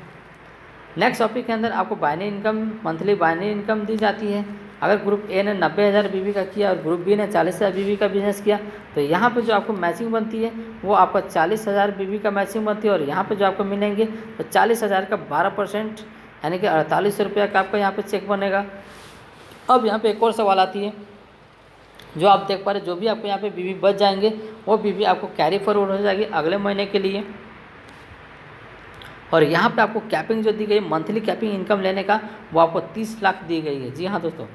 नेक्स्ट टॉपिक के अंदर आपको binary income monthly binary income दी जाती है। अगर ग्रुप ए ने 90,000 बीवी का किया और ग्रुप बी ने 40,000 बीवी का बिजनेस किया तो यहाँ पे जो आपको मैचिंग बनती है वो आपका 40,000 बीवी का मैचिंग बनती है। और यहाँ पे जो आपको मिलेंगे तो 40,000 का 12% यानी कि 48 रुपये का आपका यहाँ पे चेक बनेगा। अब यहाँ पे एक और सवाल आती है जो आप देख पा रहे, जो भी आपको यहाँ पे बीवी बच जाएंगे वो बीवी आपको कैरी फॉरवर्ड हो जाएगी अगले महीने के लिए। और यहाँ पे आपको कैपिंग जो दी गई मंथली कैपिंग इनकम लेने का वो आपको 30 लाख दी गई है। जी हाँ दोस्तों,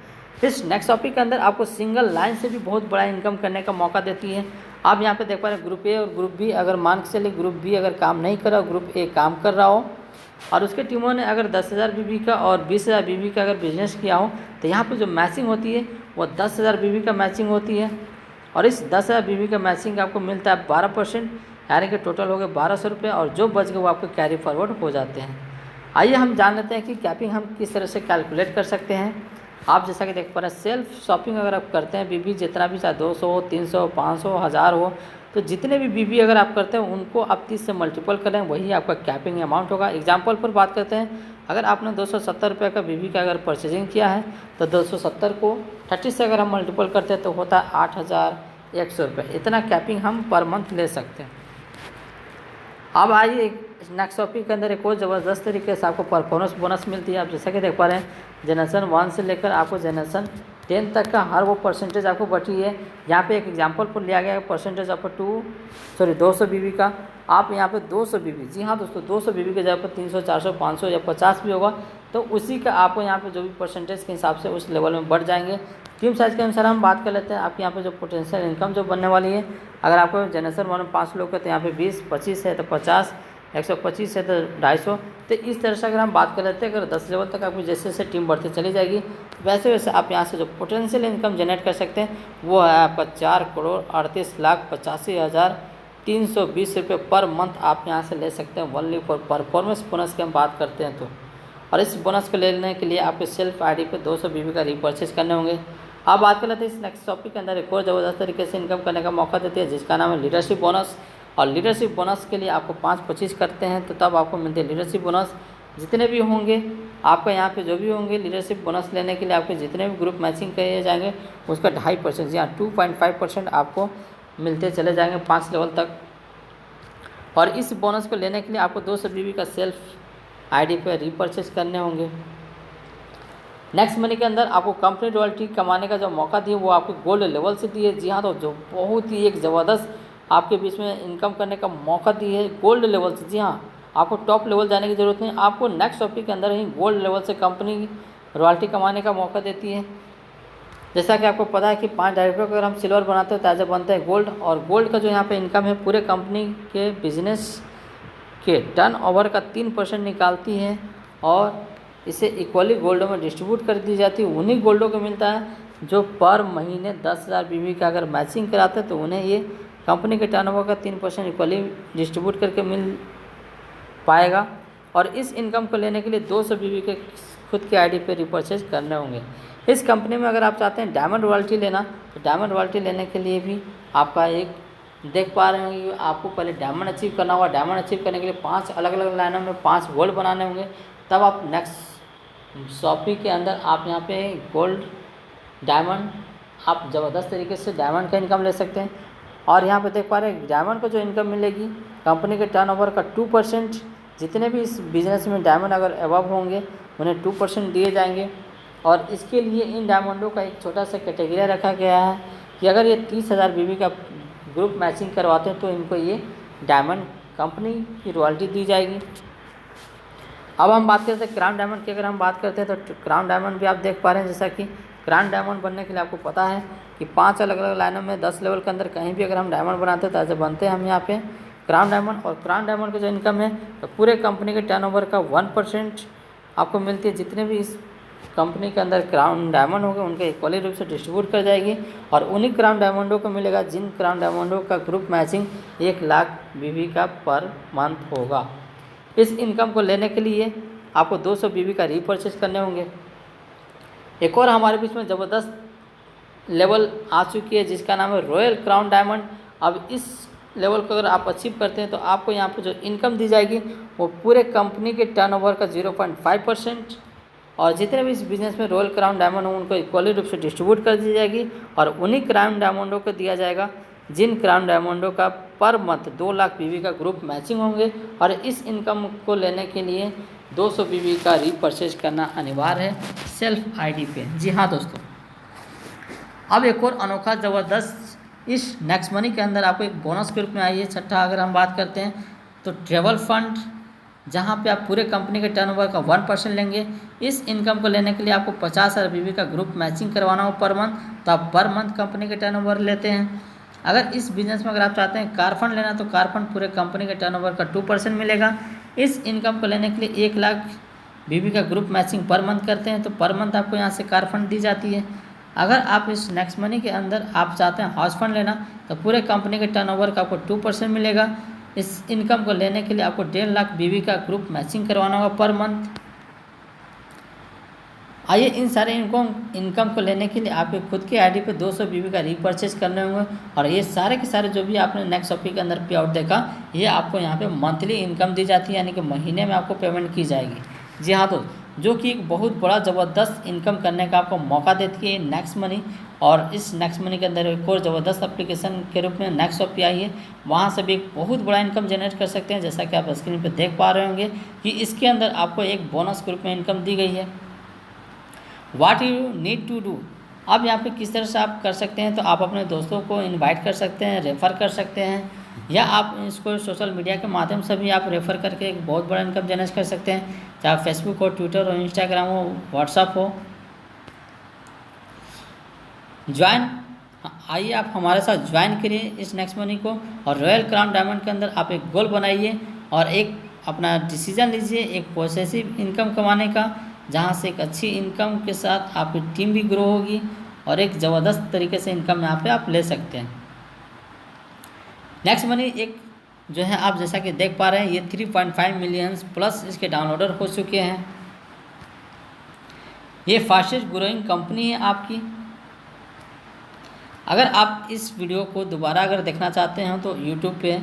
इस नेक्स्ट टॉपिक के अंदर आपको सिंगल लाइन से भी बहुत बड़ा इनकम करने का मौका देती है। आप यहाँ पे देख पा रहे हैं ग्रुप ए और ग्रुप बी, अगर मान के चलिए ग्रुप बी अगर काम नहीं कर रहा हो, ग्रुप ए काम कर रहा हो और उसके टीमों ने अगर 10,000 बीवी का और 20,000 बीवी का अगर बिजनेस किया हो तो यहाँ पे जो मैचिंग होती है वो 10,000 बीवी का मैचिंग होती है और इस 10,000 बीवी का मैचिंग आपको मिलता है 12%, यानी कि टोटल हो गए 1,200 रुपये और जो बच गए वो आपको कैरी फॉरवर्ड हो जाते हैं। आइए हम जान लेते हैं कि कैपिंग हम किस तरह से कैलकुलेट कर सकते हैं। आप जैसा कि देख पा रहे हैं, सेल्फ शॉपिंग अगर आप करते हैं बीबी जितना भी, चाहे 200, 300, 500, 1000 हो, तो जितने भी बीबी अगर आप करते हैं उनको आप 30 से मल्टीपल करें, वही आपका कैपिंग अमाउंट होगा। एग्जाम्पल पर बात करते हैं, अगर आपने 270 रुपये का बीबी का अगर परचेजिंग किया है तो 270 को 30 से अगर हम मल्टीपल करते हैं तो होता है 8,100 रुपये। इतना कैपिंग हम पर मंथ ले सकते हैं। अब आइए नेक्स्ट टॉपिक के अंदर एक और ज़बरदस्त तरीके से आपको परफॉर्मेंस बोनस मिलती है। आप जैसा कि देख पा रहे हैं, जनरेशन 1 से लेकर आपको जनरेशन 10 तक का हर वो परसेंटेज आपको बटी है। यहाँ पे एक एग्जांपल पर लिया गया है परसेंटेज आपको 200 बीबी का। आप यहाँ पे 200 बीबी, जी हाँ दोस्तों, 200 बीबी के जगह पर 300, 400, 500 या 50 भी होगा, तो उसी का आपको यहाँ पे जो भी परसेंटेज के हिसाब से उस लेवल में बढ़ जाएंगे। टीम साइज़ के अनुसार हम बात कर लेते हैं। आपके यहाँ पे जो पोटेंशियल इनकम जो बनने वाली है, अगर आपको जनरेशन 1 में 5 लोग है तो यहाँ पे 20, 25 है तो 50, 125 है तो 250। तो इस तरह से अगर हम बात कर लेते हैं, अगर 10 लेवल तक आपकी जैसे जैसे टीम बढ़ती चली जाएगी, वैसे वैसे आप यहाँ से जो पोटेंशियल इनकम जनरेट कर सकते हैं वो है आपका 4,38,85,320 रुपये पर मंथ आप यहाँ से ले सकते हैं, ओनली फॉर परफॉर्मेंस बोनस की हम बात करते हैं तो। और इस बोनस को लेने के लिए आपको सेल्फ आईडी पे 200 बीबी का रीपर्चेज करने होंगे। आप बात कर लेते हैं इस नेक्स्ट टॉपिक के अंदर एक और ज़बरदस्त तरीके से इनकम करने का मौका देती है, जिसका नाम है लीडरशिप बोनस। और लीडरशिप बोनस के लिए आपको 5-25 करते हैं तो तब आपको मिलते हैं लीडरशिप बोनस। जितने भी होंगे आपका यहाँ पे जो भी होंगे लीडरशिप बोनस लेने के लिए आपके जितने भी ग्रुप मैचिंग किए जाएंगे उसका 2.5%, जी हाँ 2.5% आपको मिलते चले जाएंगे 5 लेवल तक। और इस बोनस को लेने के लिए आपको 200 बीबी का सेल्फ आईडी पे रीपर्चेज करने होंगे। नेक्स्ट मनी के अंदर आपको कंपनी रॉयल्टी कमाने का जो मौका दिए वो आपको गोल्ड लेवल से दिए, जी हाँ, तो जो बहुत ही एक ज़बरदस्त आपके बीच में इनकम करने का मौका दी है गोल्ड लेवल से। जी हाँ, आपको टॉप लेवल जाने की ज़रूरत नहीं, आपको नेक्स्ट टॉपिक के अंदर ही गोल्ड लेवल से कंपनी रॉयल्टी कमाने का मौका देती है। जैसा कि आपको पता है कि 5 डायरेक्टर को अगर हम सिल्वर बनाते हैं तो ऐसे बनते हैं गोल्ड, और गोल्ड का जो यहाँ पे इनकम है पूरे कंपनी के बिजनेस के टर्नओवर का 3% निकालती है और इसे इक्वली गोल्डों में डिस्ट्रीब्यूट कर दी जाती है। उन्हीं गोल्डों को मिलता है जो पर महीने 10,000 बीबी का अगर मैचिंग कराते हैं तो उन्हें ये कंपनी के टर्नओवर का 3% इक्वली डिस्ट्रीब्यूट करके मिल पाएगा। और इस इनकम को लेने के लिए 200 बीबी के खुद के आईडी पे रिपर्चेज करने होंगे। इस कंपनी में अगर आप चाहते हैं डायमंड रॉयल्टी लेना, तो डायमंड रॉयल्टी लेने के लिए भी आपका एक देख पा रहे हैं कि आपको पहले डायमंड अचीव करना होगा। डायमंड अचीव करने के लिए 5 अलग अलग लाइनों में 5 गोल्ड बनाने होंगे, तब आप नेक्स्ट शॉपिंग के अंदर आप यहाँ पे गोल्ड डायमंड आप ज़बरदस्त तरीके से डायमंड का इनकम ले सकते हैं। और यहाँ पे देख पा रहे हैं डायमंड को जो इनकम मिलेगी कंपनी के टर्नओवर का 2%, जितने भी इस बिज़नेस में डायमंड अगर अबव होंगे उन्हें 2% दिए जाएंगे। और इसके लिए इन डायमंडों का एक छोटा सा कैटेगरी रखा गया है कि अगर ये 30,000 बीबी का ग्रुप मैचिंग करवाते हैं तो इनको ये डायमंड कंपनी की रॉयल्टी दी जाएगी। अब हम बात करते हैं क्राउन डायमंड की। अगर हम बात करते हैं तो क्राउन डायमंड भी आप देख पा रहे हैं, जैसा कि क्राउन डायमंड बनने के लिए आपको पता है कि 5 अलग अलग लाइनों में 10 लेवल के अंदर कहीं भी अगर हम डायमंड बनाते हैं तो ऐसे बनते हैं हम यहाँ पे क्राउन डायमंड। और क्राउन डायमंड का जो इनकम है तो पूरे कंपनी के टर्नओवर का 1% आपको मिलती है। जितने भी इस कंपनी के अंदर क्राउन डायमंड होंगे उनके इक्वली रूप से डिस्ट्रीब्यूट कर जाएगी और उन्हीं क्राउन डायमंडों को मिलेगा जिन क्राउन डायमंडों का ग्रुप मैचिंग 1 लाख बीबी का पर मंथ होगा। इस इनकम को लेने के लिए आपको 200 बीबी का रीपर्चेज करने होंगे। एक और हमारे बीच में ज़बरदस्त लेवल आ चुकी है जिसका नाम है रॉयल क्राउन डायमंड। अब इस लेवल को अगर आप अचीव करते हैं तो आपको यहाँ पर जो इनकम दी जाएगी वो पूरे कंपनी के टर्नओवर का 0.5% और जितने भी इस बिज़नेस में रॉयल क्राउन डायमंड हों उनको इक्वली रूप से डिस्ट्रीब्यूट कर दी जाएगी और उन्हीं क्राउन डायमंडों को दिया जाएगा जिन क्राउन डायमंडों का पर मंथ 2 लाख बीबी का ग्रुप मैचिंग होंगे। और इस इनकम को लेने के लिए 200 बीबी का रीपर्चेज करना अनिवार्य है सेल्फ आईडी पे। जी हाँ दोस्तों, अब एक और अनोखा ज़बरदस्त इस नेक्स्ट मनी के अंदर आपको एक बोनस के रूप में आई है। छठा अगर हम बात करते हैं तो ट्रेवल फंड, जहाँ पे आप पूरे कंपनी के टर्नओवर का 1% लेंगे। इस इनकम को लेने के लिए आपको 50,000 बीबी का ग्रुप मैचिंग करवाना हो पर मंथ, तो आप पर मंथ कंपनी के टर्नओवर लेते हैं। अगर इस बिज़नेस में अगर आप चाहते हैं कार फंड लेना तो कार फंड पूरे कंपनी के टर्नओवर का 2% मिलेगा। इस इनकम को लेने के लिए 1 लाख बीबी का ग्रुप मैचिंग पर मंथ करते हैं तो पर मंथ आपको यहाँ से कार फंड दी जाती है। अगर आप इस नेक्स्ट मनी के अंदर आप चाहते हैं हाउस फंड लेना तो पूरे कंपनी के टर्नओवर का आपको 2% मिलेगा। इस इनकम को लेने के लिए आपको 1.5 लाख बीवी का ग्रुप मैचिंग करवाना होगा पर मंथ। आइए इन सारे इनकम को लेने के लिए आपके खुद के आईडी पे 200 बीवी का रीपरचेज करने होंगे और ये सारे के सारे जो भी आपने नेक्स्ट शॉपिंग के अंदर पे आउट देखा ये आपको यहाँ पे मंथली इनकम दी जाती है, यानी कि महीने में आपको पेमेंट की जाएगी। जी हाँ दोस्त, जो कि एक बहुत बड़ा ज़बरदस्त इनकम करने का आपको मौका देती है नेक्स्ट मनी। और इस नेक्स्ट मनी के अंदर एक और ज़बरदस्त एप्लीकेशन के रूप में नेक्स्ट शॉपी आई है, वहाँ से भी एक बहुत बड़ा इनकम जनरेट कर सकते हैं। जैसा कि आप स्क्रीन पर देख पा रहे होंगे कि इसके अंदर आपको एक बोनस के रूप में इनकम दी गई है। What you need to do, अब यहाँ पे किस तरह से आप कर सकते हैं, तो आप अपने दोस्तों को इनवाइट कर सकते हैं, रेफ़र कर सकते हैं, या आप इसको सोशल मीडिया के माध्यम से भी आप रेफ़र करके एक बहुत बड़ा इनकम जनरेट कर सकते हैं, चाहे फेसबुक हो, ट्विटर हो, इंस्टाग्राम हो, व्हाट्सअप हो। ज्वाइन, आइए आप हमारे साथ ज्वाइन करिए इस नेक्स्ट मनी को और रॉयल क्राउन डायमंड के अंदर आप एक गोल बनाइए और एक अपना डिसीजन लीजिए एक पॉजिटिव इनकम कमाने का, जहाँ से एक अच्छी इनकम के साथ आपकी टीम भी ग्रो होगी और एक ज़बरदस्त तरीके से इनकम यहाँ पे आप ले सकते हैं। नेक्स्ट मनी एक जो है आप जैसा कि देख पा रहे हैं ये 3.5 मिलियन प्लस इसके डाउनलोडर हो चुके हैं। ये फास्टेस्ट ग्रोइंग कंपनी है आपकी। अगर आप इस वीडियो को दोबारा अगर देखना चाहते हैं तो यूट्यूब पे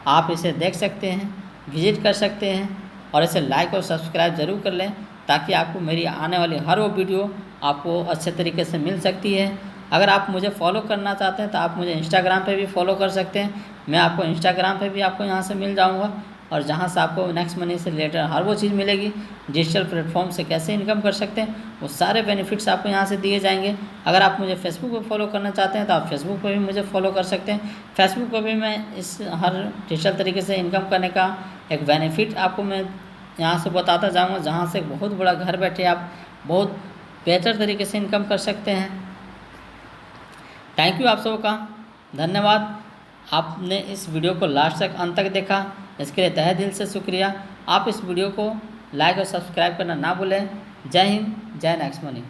आप इसे देख सकते हैं, विजिट कर सकते हैं और इसे लाइक और सब्सक्राइब ज़रूर कर लें ताकि आपको मेरी आने वाली हर वो वीडियो आपको अच्छे तरीके से मिल सकती है। अगर आप मुझे फॉलो करना चाहते हैं तो आप मुझे इंस्टाग्राम पे भी फॉलो कर सकते हैं, मैं आपको इंस्टाग्राम पे भी आपको यहाँ से मिल जाऊँगा और जहाँ से आपको नेक्स्ट मनी से रिलेटेड हर वो चीज़ मिलेगी। डिजिटल प्लेटफॉर्म से कैसे इनकम कर सकते हैं वो सारे बेनिफिट्स आपको यहाँ से दिए जाएंगे। अगर आप मुझे फेसबुक पर फॉलो करना चाहते हैं तो आप फेसबुक पर भी मुझे फॉलो कर सकते हैं। फेसबुक पर भी मैं इस हर डिजिटल तरीके से इनकम करने का एक बेनिफिट आपको मैं यहाँ से बताता जाऊँगा, जहाँ से बहुत बड़ा घर बैठे आप बहुत बेहतर तरीके से इनकम कर सकते हैं। थैंक यू आप सबका, धन्यवाद। आपने इस वीडियो को लास्ट तक अंत तक देखा, इसके लिए तहे दिल से शुक्रिया। आप इस वीडियो को लाइक और सब्सक्राइब करना ना भूलें। जय हिंद, जय नेक्स्ट मनी।